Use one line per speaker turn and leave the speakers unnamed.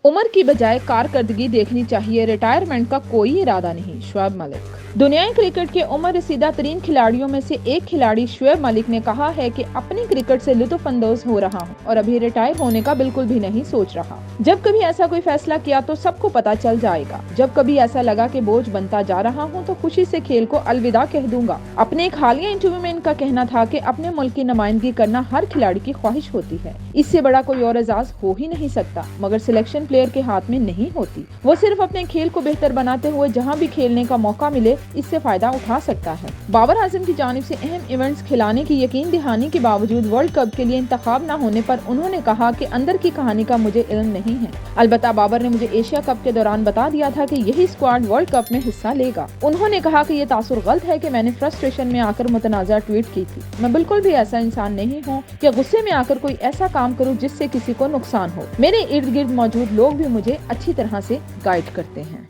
उम्र की बजाय कारकर्दगी देखनी चाहिए, रिटायरमेंट का कोई इरादा नहीं। शोएब मलिक। दुनियाई क्रिकेट के उम्र रसीदा तरीन खिलाड़ियों में से एक खिलाड़ी शोएब मलिक ने कहा है कि अपनी क्रिकेट से लुत्फ अंदोज हो रहा हूं और अभी रिटायर होने का बिल्कुल भी नहीं सोच रहा। जब कभी ऐसा कोई फैसला किया तो सबको पता चल जाएगा। जब कभी ऐसा लगा कि बोझ बनता जा रहा हूं तो खुशी से खेल को अलविदा कह दूंगा। अपने एक हालिया इंटरव्यू में इनका कहना था कि अपने मुल्क की नुमाइंदगी करना हर खिलाड़ी की ख्वाहिश होती है, इससे बड़ा कोई और एजाज हो ही नहीं सकता, मगर सिलेक्शन प्लेयर के हाथ में नहीं होती। वो सिर्फ अपने खेल को बेहतर बनाते हुए जहां भी खेलने का मौका मिले इससे फायदा उठा सकता है। बाबर आजम की जानिब से अहम इवेंट्स खिलाने की यकीन दहानी के बावजूद वर्ल्ड कप के लिए इंतखाब न होने पर उन्होंने कहा कि अंदर की कहानी का मुझे इल्म नहीं है। अलबत्ता बाबर ने मुझे एशिया कप के दौरान बता दिया था कि यही स्क्वाड वर्ल्ड कप में हिस्सा लेगा। उन्होंने कहा कि ये तासुर गलत है कि मैंने फ्रस्ट्रेशन में आकर मुतनाज़ा ट्वीट की थी। मैं बिल्कुल भी ऐसा इंसान नहीं हूँ कि गुस्से में आकर कोई ऐसा काम करूँ जिससे किसी को नुकसान हो। मेरे इर्द गिर्द मौजूद लोग भी मुझे अच्छी तरह से गाइड करते हैं।